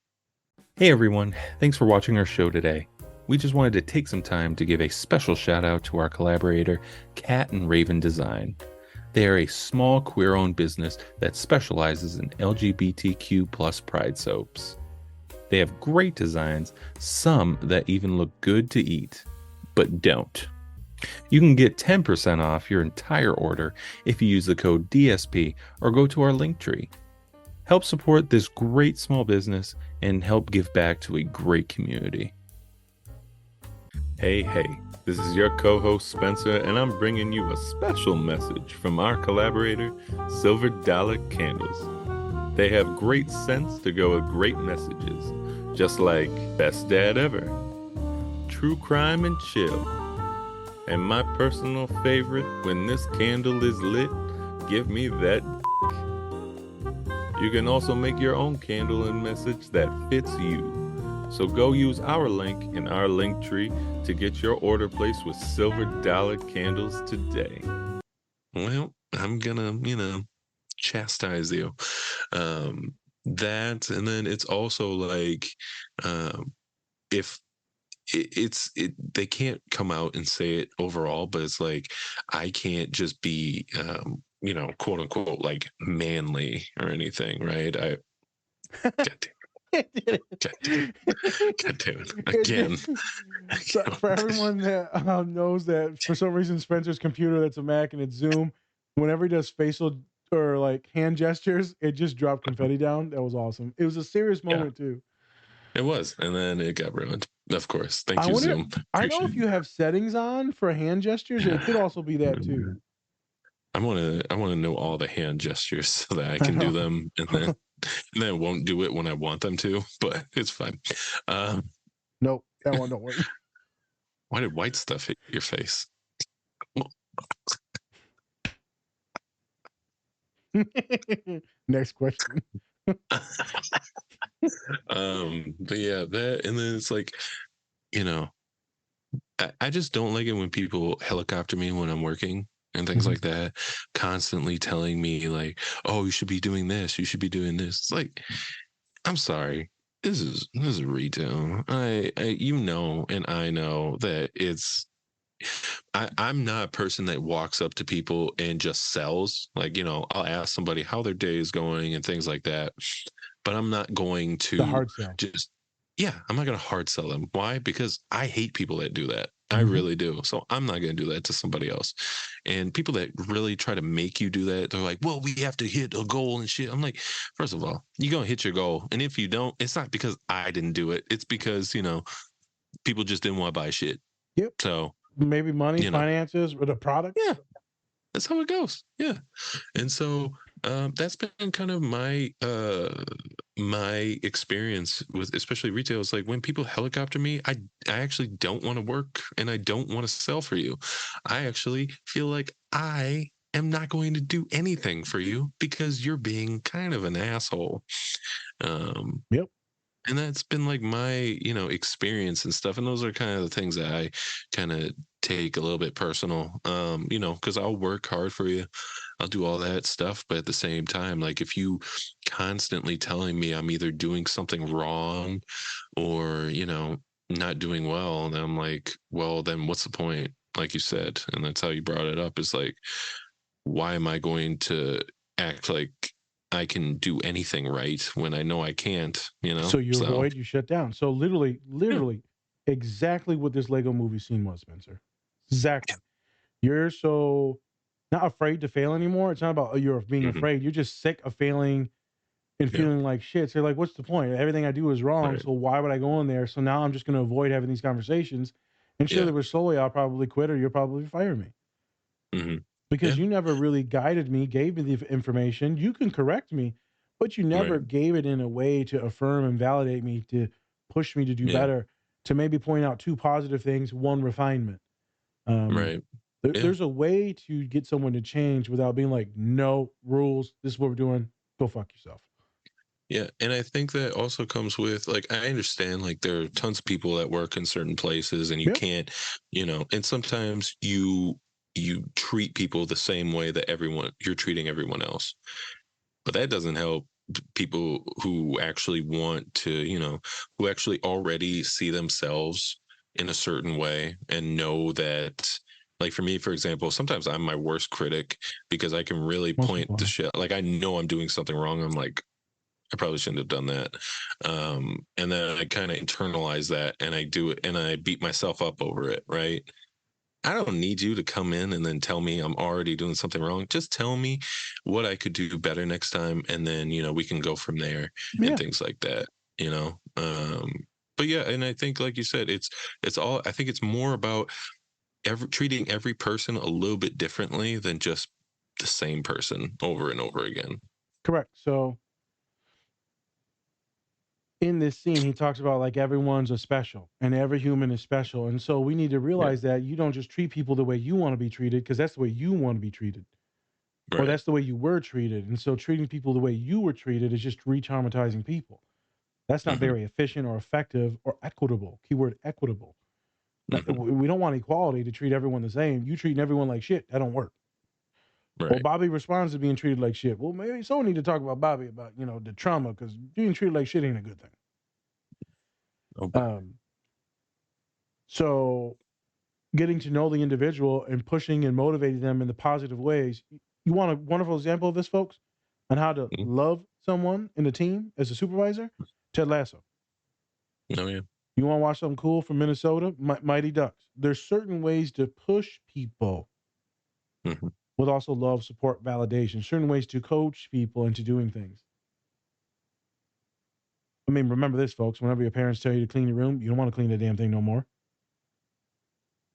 Hey everyone, thanks for watching our show today. We just wanted to take some time to give a special shout out to our collaborator, Cat and Raven Design. They are a small queer-owned business that specializes in LGBTQ plus pride soaps. They have great designs, some that even look good to eat, but don't. You can get 10% off your entire order if you use the code DSP or go to our link tree. Help support this great small business and help give back to a great community. Hey, this is your co-host Spencer, and I'm bringing you a special message from our collaborator, Silver Dollar Candles. They have great scents to go with great messages, just like Best Dad Ever, True Crime and Chill, and my personal favorite, When This Candle Is Lit, Give Me That. You can also make your own candle and message that fits you. So go use our link in our link tree to get your order placed with Silver Dollar Candles today. well, I'm gonna, chastise you. That, and then it's also like, if they can't come out and say it overall, but it's like I can't just be quote unquote like manly or anything, right? God damn It God damn God damn it again. did. So for everyone that knows that for some reason Spencer's computer that's a Mac and it's Zoom, whenever he does facial or like hand gestures, it just dropped confetti down. That was awesome. It was a serious Yeah, moment too. it was, and then it got ruined. Of course. Thank I you, wonder. Zoom. I don't know if Appreciate you have settings on for hand gestures. It could also be that too. it. I want to know all the hand gestures so that I I can do know. them, and then won't do it when I want them to. But it's fine. Um, Nope, that one don't work. why did white stuff hit your face? Next question. But yeah, that, and then it's like, you know, I just don't like it when people helicopter me when I'm working and things Mhm. like that, constantly telling me like, "Oh, you should be doing this. You should be doing this." It's like, I'm sorry. This is retail. You know, and I know that I'm not a person that walks up to people and just sells. Like, I'll ask somebody how their day is going and things like that. But I'm not going The to hard sell. just, yeah, I'm not going to hard sell them. Why? Because I hate people that do that. I Mhm. really do. So I'm not going to do that to somebody else. And people that really try to make you do that, they're like, well, we have to hit a goal and shit. I'm like, first of all, you're going to hit your goal. And if you don't, it's not because I didn't do it. It's because, people just didn't want to buy shit. Yep. So, Maybe money, you know, finances, or the product. yeah, that's how it goes. Yeah. And so that's been kind of my experience with especially retail. It's like when people helicopter me, I actually don't want to work and I don't want to sell for you. I actually feel like I am not going to do anything for you because you're being kind of an asshole. Um, Yep. and that's been like my experience and stuff, and those are kind of the things that I kind of take a little bit personal, because I'll work hard for you, I'll do all that stuff, but at the same time, like if you constantly telling me I'm either doing something wrong or not doing well, and I'm like, well, then what's the point? Like you said, and that's how you brought it up, is like, why am I going to act like I can do anything right when I know I can't, So you So, avoid, you shut down. So literally, yeah, exactly what this Lego movie scene was, Spencer. Exactly. You're so not afraid to fail anymore. It's not about you're being hmm, afraid. You're just sick of failing and yeah, feeling like shit. So you're like, what's the point? Everything I do is wrong. right, So why would I go in there? So now I'm just going to avoid having these conversations. And yeah, surely, slowly, I'll probably quit or you'll probably fire me hmm, because yeah, you never really guided me, gave me the information. You can correct me, but you never right, gave it in a way to affirm and validate me, to push me to do yeah, better, to maybe point out two positive things, one refinement. Um, right, yeah, there's a way to get someone to change without being like, no rules. This is what we're doing. Go fuck yourself. yeah. And I think that also comes with, like, I understand like there are tons of people that work in certain places and you Yep. can't, and sometimes you treat people the same way that you're treating everyone else. But that doesn't help people who actually want to, who actually already see themselves in a certain way and know that, like for me, for example, sometimes I'm my worst critic because I can really Most point people the are. shit. Like I know I'm doing something wrong. I'm like, I probably shouldn't have done that. And then I kind of internalize that and I do it and I beat myself up over it. Right. I don't need you to come in and then tell me I'm already doing something wrong. Just tell me what I could do better next time, and then we can go from there and Yeah, things like that. You know, but yeah, and I think, like you said, it's all. I think it's more about treating every person a little bit differently than just the same person over and over again. correct. So in this scene, he talks about like everyone's a special and every human is special. And so we need to Yeah, realize that you don't just treat people the way you want to be treated because that's the way you want to be treated or right. that's the way you were treated. And so treating people the way you were treated is just re traumatizing people. That's not Hmm, very efficient or effective or equitable. Keyword equitable. hmm, We don't want equality to treat everyone the same. You treating everyone like shit. That don't work. Well, right. Bobby responds to being treated like shit. Well, maybe someone need to talk about Bobby about, the trauma because being treated like shit ain't a good thing. Oh, Um, so getting to know the individual and pushing and motivating them in the positive ways. You want a wonderful example of this, folks, on how to mm, love someone in the team as a supervisor? Ted Lasso. oh yeah. You want to watch something cool from Minnesota? Mighty Ducks. There's certain ways to push people. Hmm, with also love, support, validation, certain ways to coach people into doing things. I mean, remember this, folks. Whenever your parents tell you to clean your room, you don't want to clean the damn thing no more.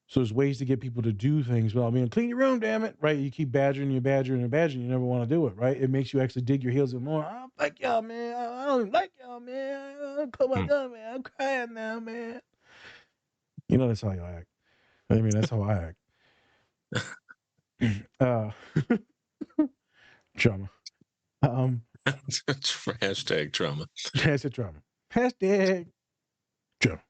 So there's ways to get people to do things without being, clean your room, damn it, right? You keep badgering, you never want to do it, right? It makes you actually dig your heels in more. I don't like y'all, man. I don't even like y'all, man. Come on, man. I'm crying now, man. You know that's how y'all act. I mean, that's how I act. Trauma. Hashtag trauma. Hashtag trauma. Hashtag trauma.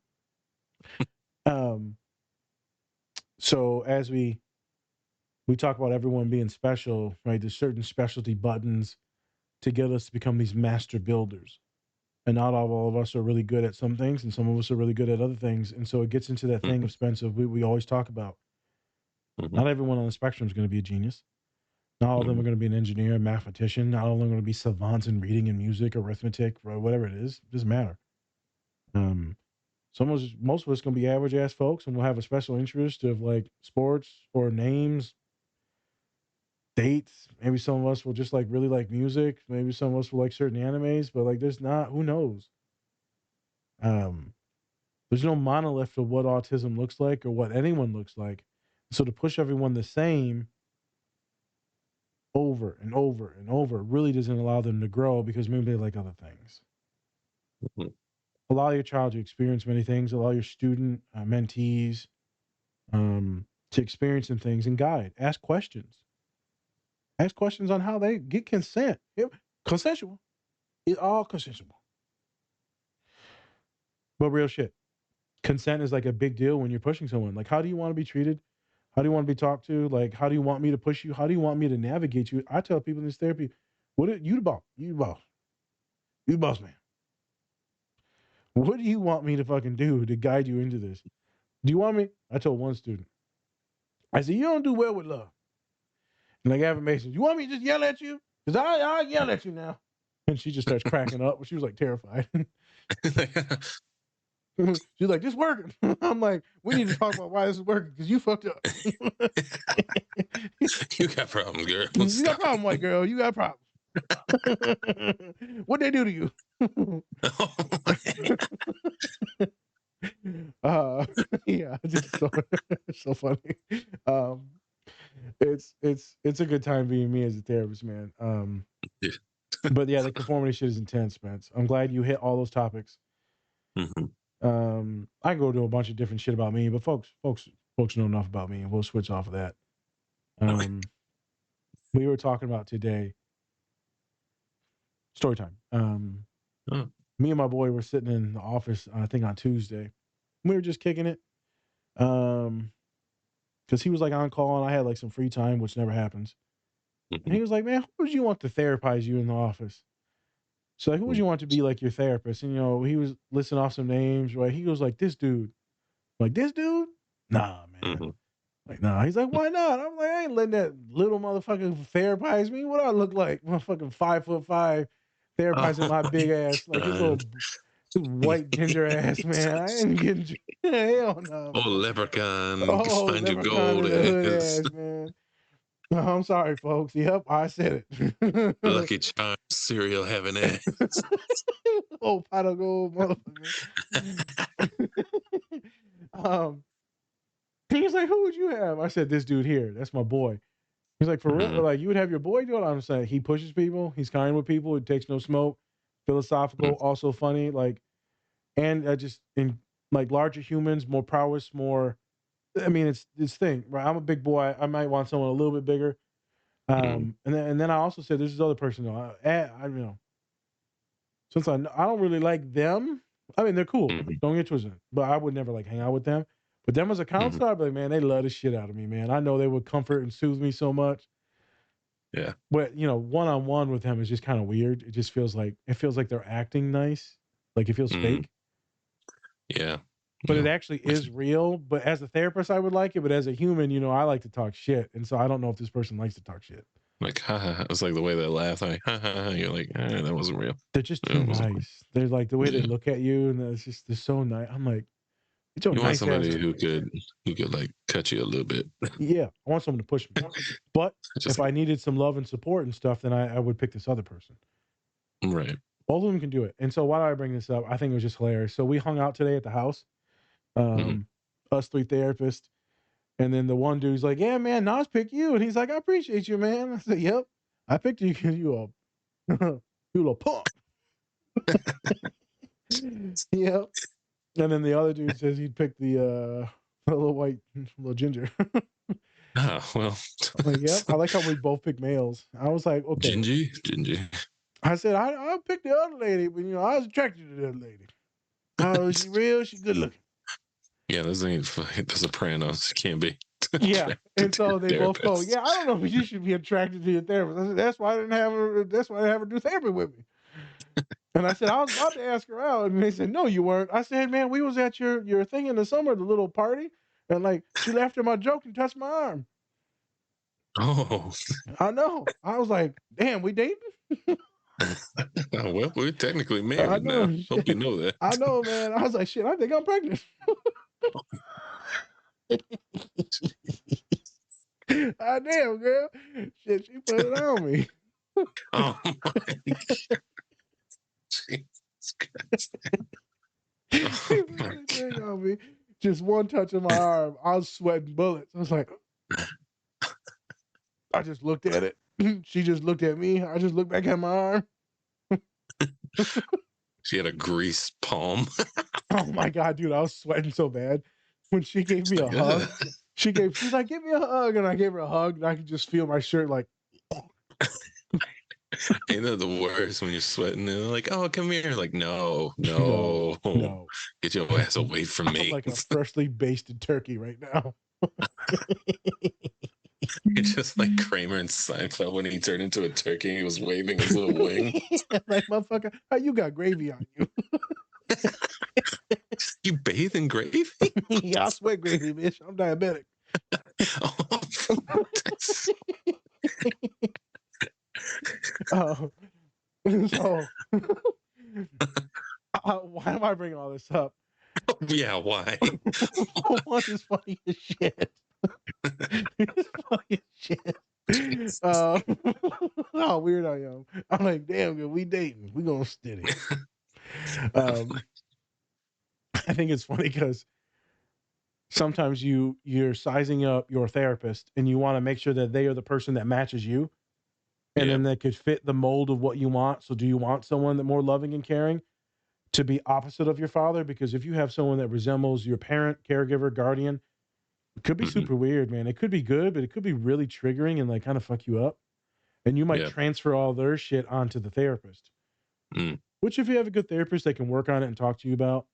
So as we talk about everyone being special, right? There's certain specialty buttons to get us to become these master builders. And not all of us are really good at some things, and some of us are really good at other things. And so it gets into that thing of Spencer we always talk about. Not everyone on the spectrum is going to be a genius. Not all of them are going to be an engineer, a mathematician. Not all of them are going to be savants in reading and music, arithmetic, or whatever it is. It doesn't matter. Most of us going to be average ass folks, and we'll have a special interest of like sports or names, dates. Maybe some of us will just like really like music. Maybe some of us will like certain animes, but like there's not, who knows? There's no monolith of what autism looks like or what anyone looks like. So to push everyone the same over and over and over really doesn't allow them to grow, because maybe they like other things. Allow your child to experience many things. Allow your student, mentees, to experience some things and guide. Ask questions. Ask questions on how they get consent. Consensual. It's all consensual. But real shit. Consent is like a big deal when you're pushing someone. Like, how do you want to be treated? How do you want to be talked to? Like, how do you want me to push you? How do you want me to navigate you? I tell people in this therapy, you the boss. You the boss. You the boss man. What do you want me to fucking do to guide you into this? Do you want me? I told one student, I said, you don't do well with love. And like affirmations, you want me to just yell at you? Because I'll yell at you now. And she just starts cracking up. She was like terrified. She's like, this working. I'm like, we need to talk about why this is working, because you fucked up. You got problems, girl. You got problems, white girl. You got problems. What'd they do to you? Yeah, just so funny. It's a good time being me as a therapist, man. Yeah. But yeah, the conformity shit is intense, Spence. I'm glad you hit all those topics. I can go do a bunch of different shit about me, but folks know enough about me, and we'll switch off of that. We were talking about today story time. Me and my boy were sitting in the office, I think on Tuesday. We were just kicking it. Because he was like on call and I had like some free time, which never happens. And he was like, man, who would you want to therapize you in the office? So like, who would you want to be like your therapist? And, he was listing off some names, right? He goes like, this dude. I'm like, this dude? Nah, man. Like, nah. He's like, why not? I'm like, I ain't letting that little motherfucker therapize me. What do I look like? Motherfucking 5'5" therapizing my big ass. Like his little white ginger ass, man. I ain't getting hell no. Oh, leprechaun. Oh, Find your leprechaun gold in the hood ass. ass, man. I'm sorry, folks. Yep, I said it. Lucky Charms cereal having ass. Oh, pot of gold, motherfucker. He was like, who would you have? I said, this dude here. That's my boy. He's like, for real? Like, you would have your boy do it? I'm saying he pushes people. He's kind with people. He takes no smoke. Philosophical, also funny. Like, and just in like larger humans, more prowess, more. I mean, it's this thing, right? I'm a big boy. I might want someone a little bit bigger. And then I also said, there's this other person though. Since I don't really like them. I mean, they're cool. Don't get twisted. But I would never like hang out with them. But them as a counselor, I'd be like, man, they love the shit out of me, man. I know they would comfort and soothe me so much. Yeah. But one-on-one with them is just kind of weird. It just feels like they're acting nice. Like it feels fake. Yeah. But it actually is real. But as a therapist, I would like it. But as a human, I like to talk shit. And so I don't know if this person likes to talk shit. Like, haha. It's like the way they laugh. Like, haha. You're like, that wasn't real. They're just too nice. They're like the way they look at you, and they're so nice. I'm like, It's a You want nice ass. somebody who could like cut you a little bit. Yeah, I want someone to push me. But Just if I needed some love and support and stuff, then I would pick this other person. right. Both of them can do it. And so why do I bring this up? I think it was just hilarious. So we hung out today at the house, us three therapists. And then the one dude's like, yeah, man, Nas picked you. And he's like, I appreciate you, man. I said, yep, I picked you because you a little punk. Yep. And then the other dude says he'd pick the little white, little ginger. Ah, well. I'm like, yep. I like how we both pick males. I was like, okay. Gingy. I said, I'll pick the other lady, but I was attracted to the other lady. Oh, she real? She good looking. Yeah, this ain't the Sopranos. Can't be. Yeah. And so they both go, therapist. yeah, I don't know if you should be attracted to your therapist. I said, that's why I didn't have her. That's why I didn't have her do therapy with me. And I said, I was about to ask her out. And they said, no, you weren't. I said, man, we was at your thing in the summer, the little party. And like, she laughed at my joke and touched my arm. Oh. I know. I was like, damn, we dating? Well, we're technically I married know. now. Hope you know that. I know, man. I was like, shit, I think I'm pregnant. Ah, damn, girl. Shit, she put it on me. Oh my God. Jesus Christ. She put that thing on me. Just one touch of my arm. I was sweating bullets. I was like, I just looked at it. She just looked at me. I just looked back at my arm. She had a grease palm. Oh my God, dude, I was sweating so bad. When she gave me a hug, she's like, give me a hug. And I gave her a hug and I could just feel my shirt like, Ain't that the worst when you're sweating and they're like, oh, come here. Like, no. no. Get your ass away from me. I'm like a freshly basted turkey right now. You're just like Kramer and Seinfeld when he turned into a turkey and he was waving his little wing. Like, motherfucker, how you got gravy on you? You bathe in gravy? Yeah, I sweat gravy, bitch. I'm diabetic. So, why am I bringing all this up? Yeah, why? One is funny as shit. It's funny as shit. How weird I am. I'm like, damn, good, we dating. We gonna steady. I think it's funny because sometimes you're sizing up your therapist and you want to make sure that they are the person that matches you. And then they could fit the mold of what you want. So do you want someone that more loving and caring to be opposite of your father? Because if you have someone that resembles your parent, caregiver, guardian, it could be super weird, man. It could be good, but it could be really triggering and like kind of fuck you up. And you might transfer all their shit onto the therapist. Which if you have a good therapist, they can work on it and talk to you about.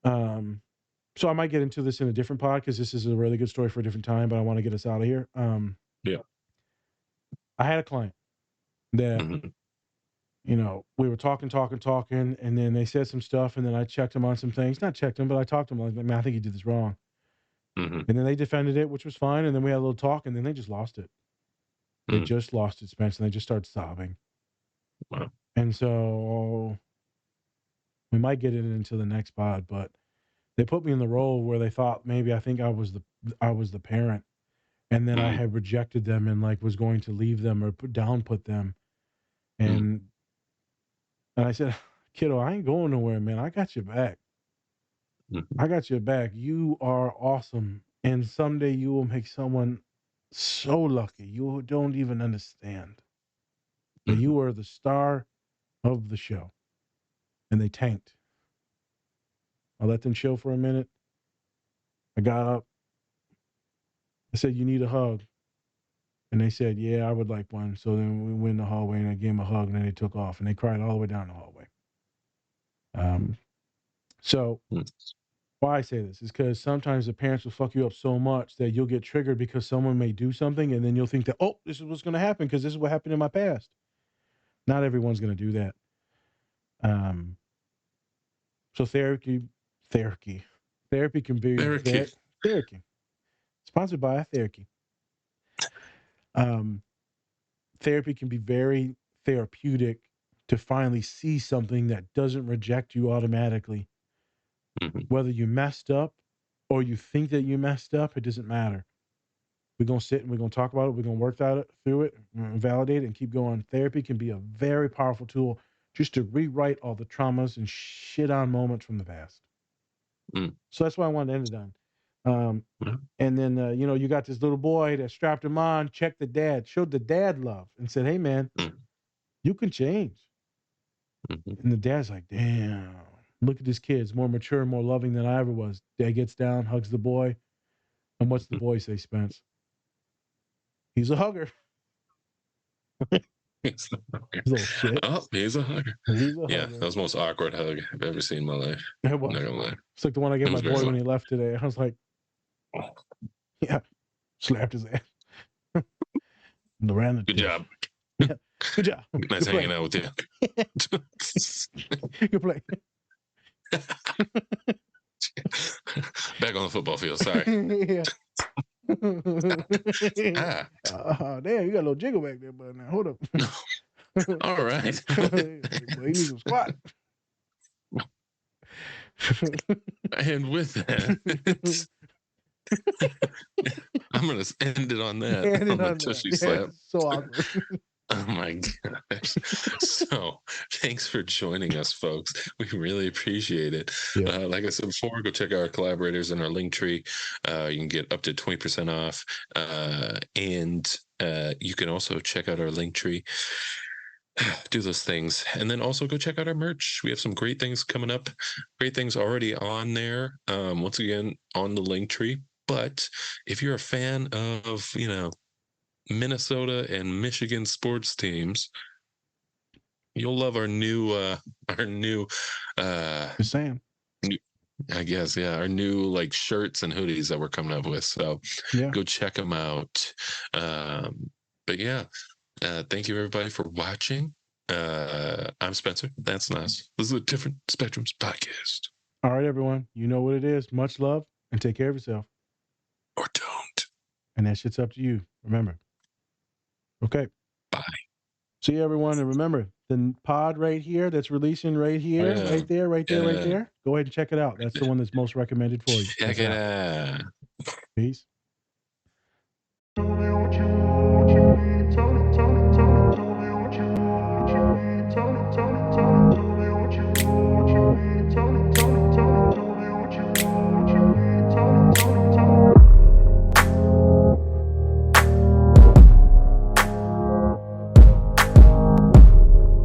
So I might get into this in a different pod because this is a really good story for a different time, but I want to get us out of here. I had a client that, we were talking, and then they said some stuff, and then I checked them on some things. Not checked them, but I talked to them. Like, man, I think you did this wrong. And then they defended it, which was fine. And then we had a little talk, and then they just lost it. They just lost it, Spence, and they just started sobbing. Wow. And so we might get it into the next pod, but they put me in the role where they thought maybe I think I was the parent. And then I had rejected them and like was going to leave them or put them. And I said, kiddo, I ain't going nowhere, man. I got your back. I got your back. You are awesome. And someday you will make someone so lucky. You don't even understand. But you are the star of the show. And they tanked. I let them chill for a minute. I got up. I said, you need a hug. And they said, yeah, I would like one. So then we went in the hallway and I gave them a hug and then they took off and they cried all the way down the hallway. So why I say this is because sometimes the parents will fuck you up so much that you'll get triggered because someone may do something and then you'll think that, oh, this is what's going to happen because this is what happened in my past. Not everyone's going to do that. So therapy can be therapy. Sponsored by therapy. Therapy can be very therapeutic to finally see something that doesn't reject you automatically Whether you messed up or you think that you messed up, it doesn't matter. We're going to sit and we're going to talk about it. We're going to work through it, validate it, and keep going. Therapy can be a very powerful tool just to rewrite all the traumas and shit on moments from the past. So that's why I wanted to end it on. And then, you got this little boy that strapped him on, checked the dad, showed the dad love, and said, hey, man, you can change. And the dad's like, damn, look at this kid. It's more mature, more loving than I ever was. Dad gets down, hugs the boy. And what's the boy say, Spence? He's a hugger. He's a hugger. Little shit. Oh, he's a hugger. He's a Yeah, hugger. that was the most awkward hug I've ever seen in my life. It was. I'm not gonna lie. It's like the one I gave It my was boy very when he left today. I was like, yeah, slapped his ass. Ran the Good dish. job. Yeah. Good job. Nice Good hanging play. out with you. Good play. Back on the football field. Sorry. Yeah. Damn, you got a little jiggle back there, but now hold up. All right. Boy, you need some squat. And with that, I'm going to end it on that. And on the on tushy that. slap. Yeah, so awkward. Oh my gosh. So thanks for joining us, folks. We really appreciate it. Yeah. Like I said before, go check out our collaborators in our link tree. You can get up to 20% off. And you can also check out our link tree. Do those things. And then also go check out our merch. We have some great things coming up. Great things already on there. Once again, on the link tree. But if you're a fan of, Minnesota and Michigan sports teams, you'll love our new Just saying. I guess, yeah, our new like shirts and hoodies that we're coming up with. So Yeah. go check them out. But yeah, thank you everybody for watching. I'm Spencer. That's nice. This is a Different Spectrums podcast. All right, everyone. You know what it is. Much love and take care of yourself. Or don't. And that shit's up to you. Remember. Okay. Bye. See you, everyone. And remember, the pod right here that's releasing right here, Yeah. right there, right there, right Yeah. there. Go ahead and check it out. That's the one that's most recommended for you. Check it out. Peace.